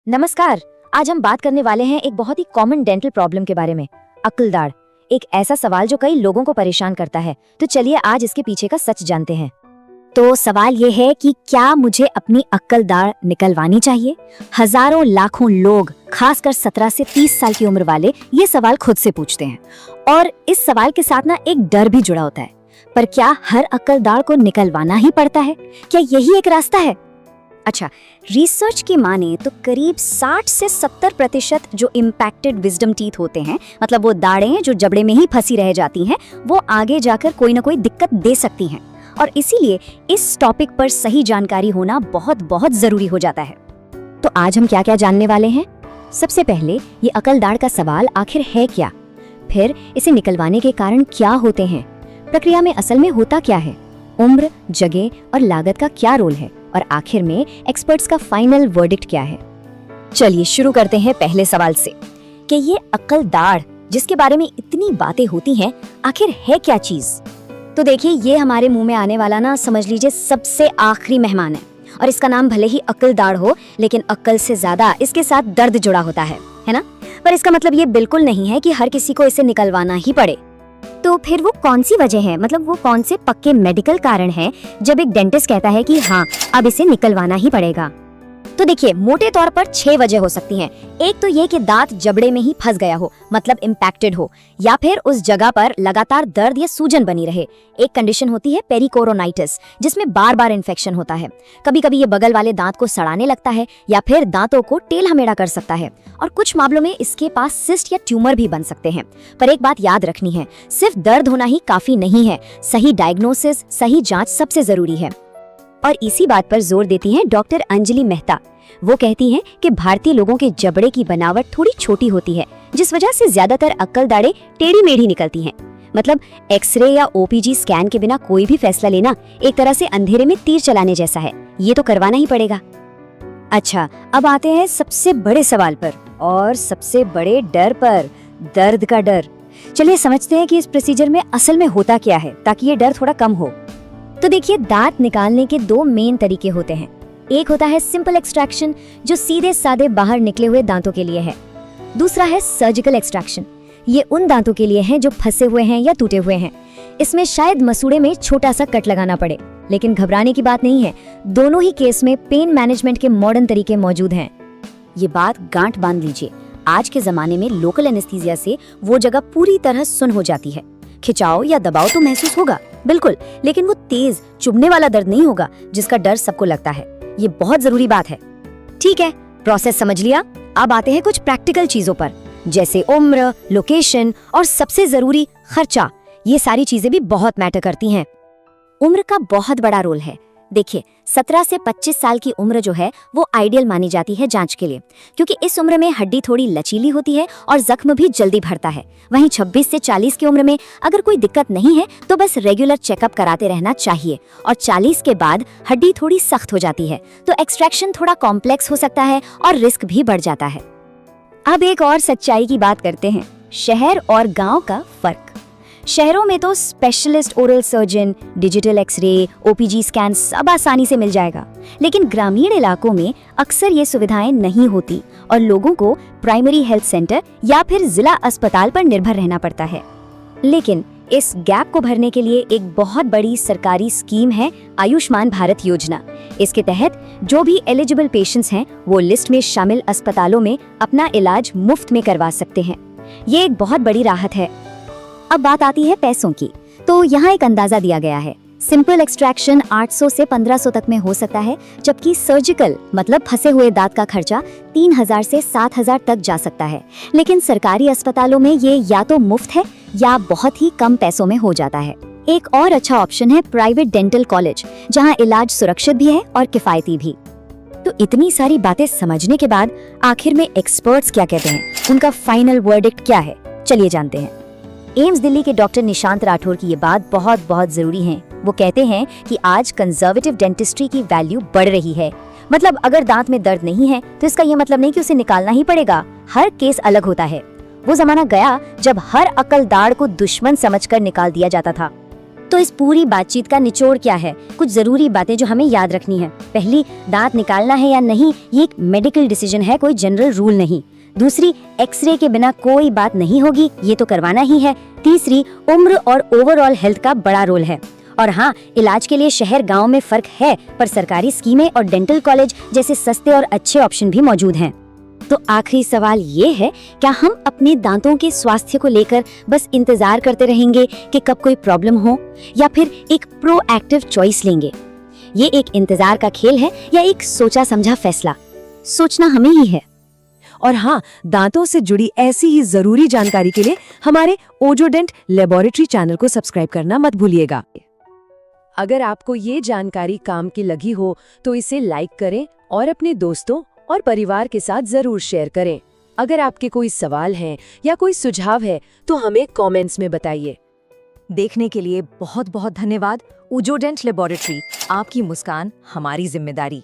नमस्कार। आज हम बात करने वाले हैं एक बहुत ही कॉमन डेंटल प्रॉब्लम के बारे में, अक्ल दाढ़। एक ऐसा सवाल जो कई लोगों को परेशान करता है। तो चलिए आज इसके पीछे का सच जानते हैं। तो सवाल ये है कि क्या मुझे अपनी अक्ल दाढ़ निकलवानी चाहिए? हजारों लाखों लोग, खासकर 17 से 30 साल की उम्र वाले, ये सवाल खुद से पूछते हैं। और इस सवाल के साथ ना एक डर भी जुड़ा होता है। पर क्या हर अक्ल दाढ़ को निकलवाना ही पड़ता है? क्या यही एक रास्ता है? अच्छा, रिसर्च की माने तो करीब 60 से 70% जो इम्पैक्टेड विजडम टीथ होते हैं, मतलब वो दाढ़ें जो जबड़े में ही फंसी रह जाती हैं, वो आगे जाकर कोई ना कोई दिक्कत दे सकती हैं। और इसीलिए इस टॉपिक पर सही जानकारी होना बहुत बहुत जरूरी हो जाता है। तो आज हम क्या क्या जानने वाले हैं? सबसे पहले ये अक्ल दाढ़ का सवाल आखिर है क्या, फिर इसे निकलवाने के कारण क्या होते हैं, प्रक्रिया में असल में होता क्या है, उम्र, जगह और लागत का क्या रोल है, और आखिर में एक्सपर्ट्स का फाइनल वर्डिक्ट क्या है। चलिए शुरू करते हैं पहले सवाल से कि ये अक्ल दाढ़ जिसके बारे में इतनी बातें होती हैं, आखिर है क्या चीज? तो देखिए, ये हमारे मुंह में आने वाला ना, समझ लीजिए, सबसे आखिरी मेहमान है। और इसका नाम भले ही अक्ल दाढ़ हो, लेकिन अक्ल से ज्यादा इसके साथ दर्द जुड़ा होता है ना? पर इसका मतलब ये बिल्कुल नहीं है कि हर किसी को इसे निकलवाना ही पड़े। तो फिर वो कौन सी वजह है, मतलब वो कौन से पक्के मेडिकल कारण हैं जब एक डेंटिस्ट कहता है कि हाँ, अब इसे निकलवाना ही पड़ेगा? तो देखिए, मोटे तौर पर 6 वजह हो सकती हैं। एक तो ये कि दांत जबड़े में ही फंस गया हो, मतलब इम्पैक्टेड हो, या फिर उस जगह पर लगातार दर्द या सूजन बनी रहे। एक कंडीशन होती है पेरिकोरोनाइटिस, जिसमें बार बार इन्फेक्शन होता है। कभी कभी ये बगल वाले दांत को सड़ाने लगता है या फिर दांतों को टेढ़ा-मेढ़ा कर सकता है। और कुछ मामलों में इसके पास सिस्ट या ट्यूमर भी बन सकते हैं। पर एक बात याद रखनी है, सिर्फ दर्द होना ही काफी नहीं है। सही डायग्नोसिस, सही जांच सबसे जरूरी है। और इसी बात पर जोर देती हैं डॉक्टर अंजलि मेहता। वो कहती हैं कि भारतीय लोगों के जबड़े की बनावट थोड़ी छोटी होती है, जिस वजह से ज्यादातर अक्ल दाढ़ें टेढ़ी मेढ़ी निकलती हैं। मतलब एक्सरे या ओपीजी स्कैन के बिना कोई भी फैसला लेना एक तरह से अंधेरे में तीर चलाने जैसा है। ये तो करवाना ही पड़ेगा। अच्छा, अब आते हैं सबसे बड़े सवाल पर और सबसे बड़े डर पर, दर्द का डर। चलिए समझते हैं कि इस प्रोसीजर में असल में होता क्या है, ताकि ये डर थोड़ा कम हो। तो देखिए, दांत निकालने के 2 मेन तरीके होते हैं। एक होता है सिंपल एक्सट्रैक्शन, जो सीधे सादे बाहर निकले हुए दांतों के लिए है। दूसरा है सर्जिकल एक्सट्रैक्शन। ये उन दांतों के लिए है जो फंसे हुए हैं या टूटे हुए हैं। इसमें शायद मसूड़े में छोटा सा कट लगाना पड़े, लेकिन घबराने की बात नहीं है। दोनों ही केस में पेन मैनेजमेंट के मॉडर्न तरीके मौजूद हैं। ये बात गांठ बांध लीजिए, आज के जमाने में लोकल एनेस्थीसिया से वो जगह पूरी तरह सुन्न हो जाती है। खिंचाव या दबाव तो महसूस होगा बिल्कुल, लेकिन वो तेज चुभने वाला दर्द नहीं होगा जिसका डर सबको लगता है। ये बहुत जरूरी बात है। ठीक है, प्रोसेस समझ लिया। अब आते हैं कुछ प्रैक्टिकल चीजों पर, जैसे उम्र, लोकेशन और सबसे जरूरी खर्चा। ये सारी चीजें भी बहुत मैटर करती हैं। उम्र का बहुत बड़ा रोल है। देखिए, 17 से 25 साल की उम्र जो है वो आइडियल मानी जाती है जांच के लिए, क्योंकि इस उम्र में हड्डी थोड़ी लचीली होती है और जख्म भी जल्दी भरता है। वहीं 26 से 40 की उम्र में अगर कोई दिक्कत नहीं है तो बस रेगुलर चेकअप कराते रहना चाहिए। और 40 के बाद हड्डी थोड़ी सख्त हो जाती है, तो एक्सट्रैक्शन थोड़ा कॉम्प्लेक्स हो सकता है और रिस्क भी बढ़ जाता है। अब एक और सच्चाई की बात करते हैं, शहर और गाँव का फर्क। शहरों में तो specialist oral surgeon, digital x ray, OPG scan सब आसानी से मिल जाएगा, लेकिन ग्रामीण इलाकों में अक्सर ये सुविधाएं नहीं होती और लोगों को प्राइमरी हेल्थ सेंटर या फिर जिला अस्पताल पर निर्भर रहना पड़ता है। लेकिन इस गैप को भरने के लिए एक बहुत बड़ी सरकारी स्कीम है, आयुष्मान भारत योजना। इसके तहत जो भी एलिजिबल पेशेंट्स हैं वो लिस्ट में शामिल अस्पतालों में अपना इलाज मुफ्त में करवा सकते हैं। ये एक बहुत बड़ी राहत है। अब बात आती है पैसों की। तो यहाँ एक अंदाजा दिया गया है। सिंपल एक्सट्रैक्शन 800 से 1500 तक में हो सकता है, जबकि सर्जिकल मतलब फंसे हुए दांत का खर्चा 3000 से 7000 तक जा सकता है। लेकिन सरकारी अस्पतालों में ये या तो मुफ्त है या बहुत ही कम पैसों में हो जाता है। एक और अच्छा ऑप्शन है प्राइवेट डेंटल कॉलेज, जहाँ इलाज सुरक्षित भी है और किफायती भी। तो इतनी सारी बातें समझने के बाद आखिर में एक्सपर्ट्स क्या कहते हैं, उनका फाइनल वर्डिक्ट क्या है, चलिए जानते हैं। एम्स दिल्ली के डॉक्टर निशांत राठौर की ये बात बहुत बहुत जरूरी है। वो कहते हैं कि आज कंजर्वेटिव डेंटिस्ट्री की वैल्यू बढ़ रही है। मतलब अगर दांत में दर्द नहीं है तो इसका ये मतलब नहीं कि उसे निकालना ही पड़ेगा। हर केस अलग होता है। वो जमाना गया जब हर अक्ल दाढ़ को दुश्मन समझकर निकाल दिया जाता था। तो इस पूरी बातचीत का निचोड़ क्या है? कुछ जरूरी बातें जो हमें याद रखनी है। पहली, दांत निकालना है या नहीं ये एक मेडिकल डिसीजन है, कोई जनरल रूल नहीं। दूसरी, एक्सरे के बिना कोई बात नहीं होगी, ये तो करवाना ही है। तीसरी, उम्र और ओवरऑल हेल्थ का बड़ा रोल है। और हाँ, इलाज के लिए शहर गांव में फर्क है, पर सरकारी स्कीमें और डेंटल कॉलेज जैसे सस्ते और अच्छे ऑप्शन भी मौजूद हैं। तो आखिरी सवाल ये है, क्या हम अपने दांतों के स्वास्थ्य को लेकर बस इंतजार करते रहेंगे कि कब कोई प्रॉब्लम हो, या फिर एक प्रोएक्टिव चॉइस लेंगे? ये एक इंतजार का खेल है या एक सोचा समझा फैसला? सोचना हमें ही है। और हाँ, दांतों से जुड़ी ऐसी ही जरूरी जानकारी के लिए हमारे ओजोडेंट लेबोरेटरी चैनल को सब्सक्राइब करना मत भूलिएगा। अगर आपको ये जानकारी काम की लगी हो तो इसे लाइक करें और अपने दोस्तों और परिवार के साथ जरूर शेयर करें। अगर आपके कोई सवाल हैं या कोई सुझाव है तो हमें कमेंट्स में बताइए। देखने के लिए बहुत बहुत धन्यवाद। ओजोडेंट लेबोरेटरी, आपकी मुस्कान हमारी जिम्मेदारी।